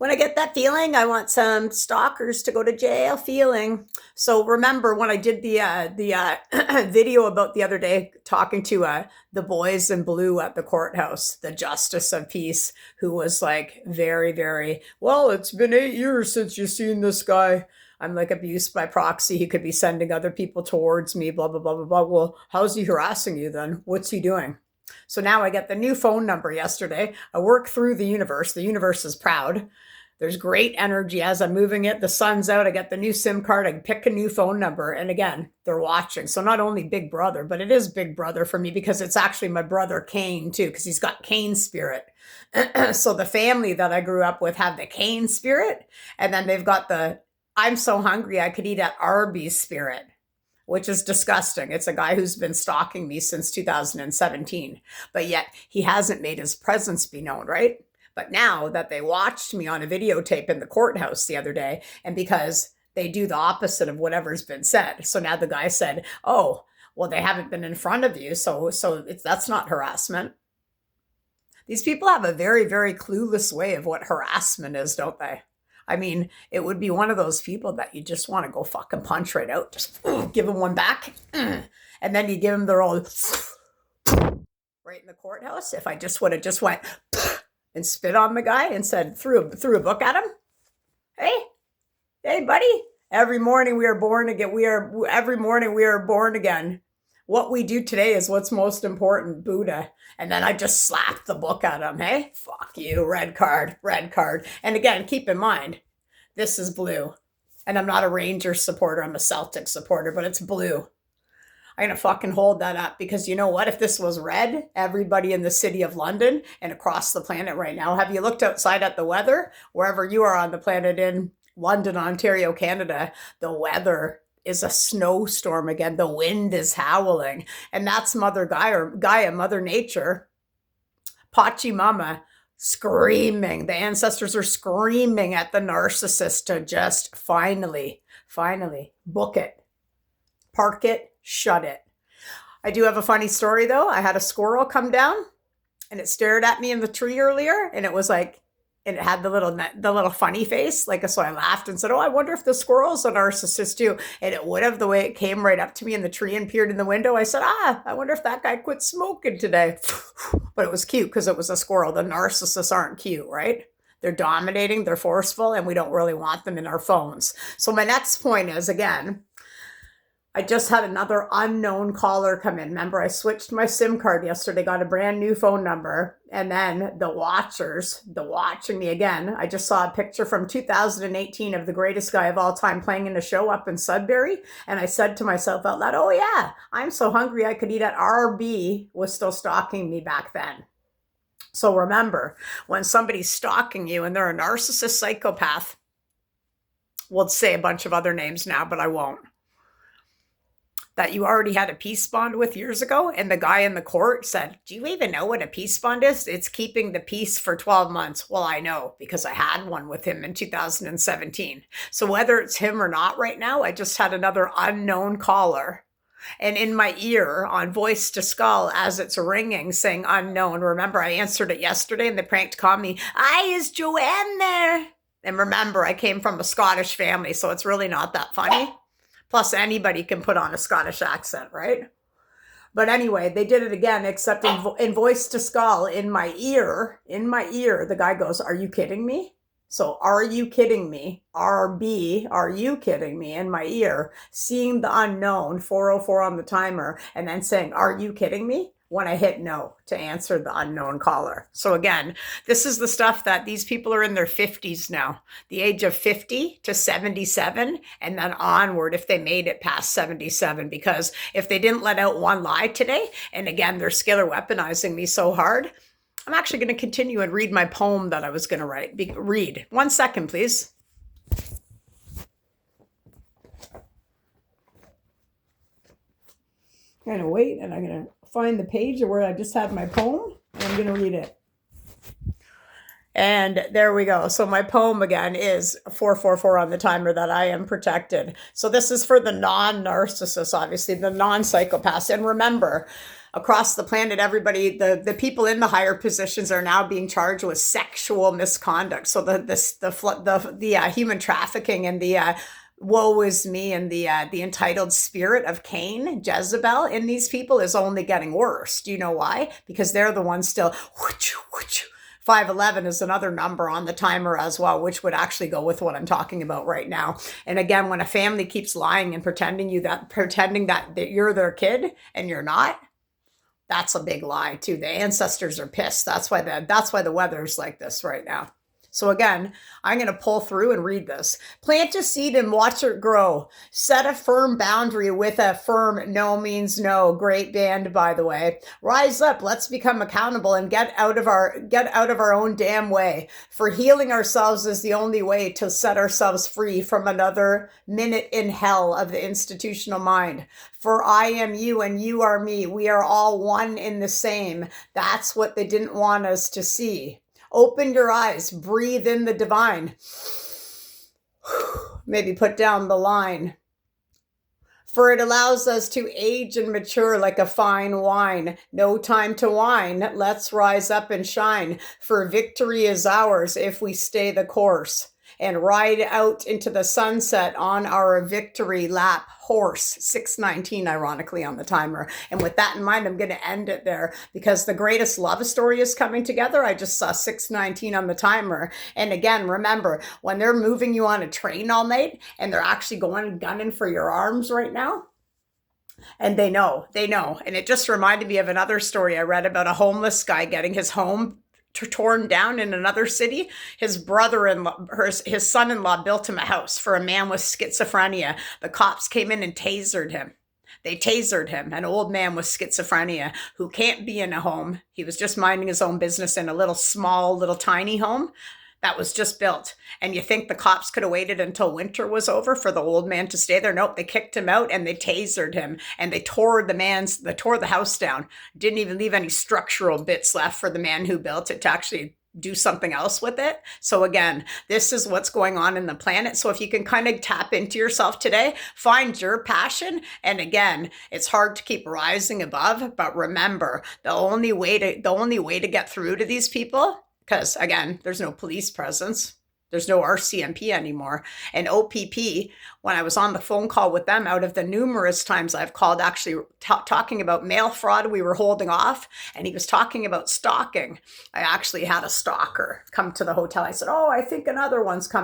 When I get that feeling, I want some stalkers to go to jail feeling. So remember when I did the video about the other day talking to the boys in blue at the courthouse, the justice of peace, who was like very, very, well, it's been 8 years since you've seen this guy. I'm like abuse by proxy. He could be sending other people towards me, blah, blah, blah, blah, blah. Well, how's he harassing you then? What's he doing? So now I get the new phone number yesterday. I work through the universe. The universe is proud. There's great energy as I'm moving it. The sun's out. I get the new SIM card. I can pick a new phone number. And again, they're watching. So not only Big Brother, but it is Big Brother for me because it's actually my brother Cain too, because he's got Cain spirit. So the family that I grew up with have the Cain spirit. And then they've got the I'm so hungry I could eat at Arby's spirit, which is disgusting. It's a guy who's been stalking me since 2017, but yet he hasn't made his presence be known, right? But now that they watched me on a videotape in the courthouse the other day, and because they do the opposite of whatever's been said, so now the guy said, oh, well, they haven't been in front of you, so that's not harassment. These people have a very, very clueless way of what harassment is, don't they? I mean, it would be one of those people that you just want to go fucking punch right out. Just give them one back. And then you give them their old right in the courthouse. If I just would have just went and spit on the guy and said, threw a book at him. Hey, buddy. Every morning we are born again. Every morning we are born again. What we do today is what's most important, Buddha. And then I just slapped the book at him. Hey, fuck you, red card, red card. And again, keep in mind, this is blue. And I'm not a Rangers supporter, I'm a Celtic supporter, but it's blue. I'm going to fucking hold that up because you know what? If this was red, everybody in the city of London and across the planet right now, have you looked outside at the weather? Wherever you are on the planet in London, Ontario, Canada, the weather is a snowstorm again. The wind is howling. And that's Mother Gaia, Mother Nature, Pachamama, screaming. The ancestors are screaming at the narcissist to just finally book it, park it, shut it. I do have a funny story though. I had a squirrel come down and it stared at me in the tree earlier and it was like, and it had the little funny face. Like, so I laughed and said, oh, I wonder if the squirrel's a narcissist too. And it would have, the way it came right up to me in the tree and peered in the window. I said, I wonder if that guy quit smoking today. But it was cute because it was a squirrel. The narcissists aren't cute, right? They're dominating, they're forceful, and we don't really want them in our phones. So my next point is, again, I just had another unknown caller come in. Remember, I switched my SIM card yesterday, got a brand new phone number. And then the watching me again. I just saw a picture from 2018 of the greatest guy of all time playing in a show up in Sudbury. And I said to myself out loud, oh yeah, I'm so hungry I could eat at RB, was still stalking me back then. So remember, when somebody's stalking you and they're a narcissist psychopath, we'll say a bunch of other names now, but I won't, that you already had a peace bond with years ago, and the guy in the court said, do you even know what a peace bond is? It's keeping the peace for 12 months. Well, I know because I had one with him in 2017. So whether it's him or not right now, I just had another unknown caller. And in my ear on voice to skull as it's ringing saying unknown. Remember, I answered it yesterday and they pranked called me, is Joanne there? And remember, I came from a Scottish family, so it's really not that funny. Plus, anybody can put on a Scottish accent, right? But anyway, they did it again, except in voice to skull, in my ear, the guy goes, are you kidding me? So, are you kidding me? RB, are you kidding me? In my ear, seeing the unknown, 404 on the timer, and then saying, are you kidding me? When I hit no to answer the unknown caller. So again, this is the stuff that these people are in their 50s now, the age of 50 to 77, and then onward if they made it past 77, because if they didn't let out one lie today, and again, they're scalar weaponizing me so hard, I'm actually going to continue and read my poem that I was going to write. Read. 1 second, please. I'm going to wait, and I'm going to find the page where I just had my poem, and I'm going to read it. And there we go. So my poem again is 444 on the timer, that I am protected. So this is for the non-narcissists, obviously, the non-psychopaths. And remember, across the planet, everybody, the people in the higher positions are now being charged with sexual misconduct. So the human trafficking and the woe is me and the entitled spirit of Cain, Jezebel in these people is only getting worse. Do you know why? Because they're the ones still. 511 is another number on the timer as well, which would actually go with what I'm talking about right now. And again, when a family keeps lying and pretending that you're their kid and you're not, that's a big lie too. The ancestors are pissed. That's why the weather's like this right now. So again, I'm going to pull through and read this. Plant a seed and watch it grow. Set a firm boundary with a firm no means no. Great band, by the way. Rise up. Let's become accountable and get out of our own damn way. For healing ourselves is the only way to set ourselves free from another minute in hell of the institutional mind. For I am you and you are me. We are all one in the same. That's what they didn't want us to see. Open your eyes, breathe in the divine. Maybe put down the line. For it allows us to age and mature like a fine wine. No time to whine. Let's rise up and shine. For victory is ours if we stay the course and ride out into the sunset on our victory lap horse. 6:19, ironically, on the timer. And with that in mind, I'm going to end it there because the greatest love story is coming together. I just saw 6:19 on the timer. And again, remember, when they're moving you on a train all night and they're actually going gunning for your arms right now, and they know. And it just reminded me of another story I read about a homeless guy getting his home torn down in another city. His his son-in-law built him a house for a man with schizophrenia. The cops came in and tasered him. They tasered him, an old man with schizophrenia who can't be in a home. He was just minding his own business in a little tiny home that was just built. And you think the cops could have waited until winter was over for the old man to stay there? Nope, they kicked him out and they tasered him and they tore the house down. Didn't even leave any structural bits left for the man who built it to actually do something else with it. So again, this is what's going on in the planet. So if you can kind of tap into yourself today, find your passion. And again, it's hard to keep rising above, but remember, the only way to get through to these people, because again, there's no police presence. There's no RCMP anymore. And OPP, when I was on the phone call with them, out of the numerous times I've called actually talking about mail fraud, we were holding off, and he was talking about stalking. I actually had a stalker come to the hotel. I said, oh, I think another one's coming.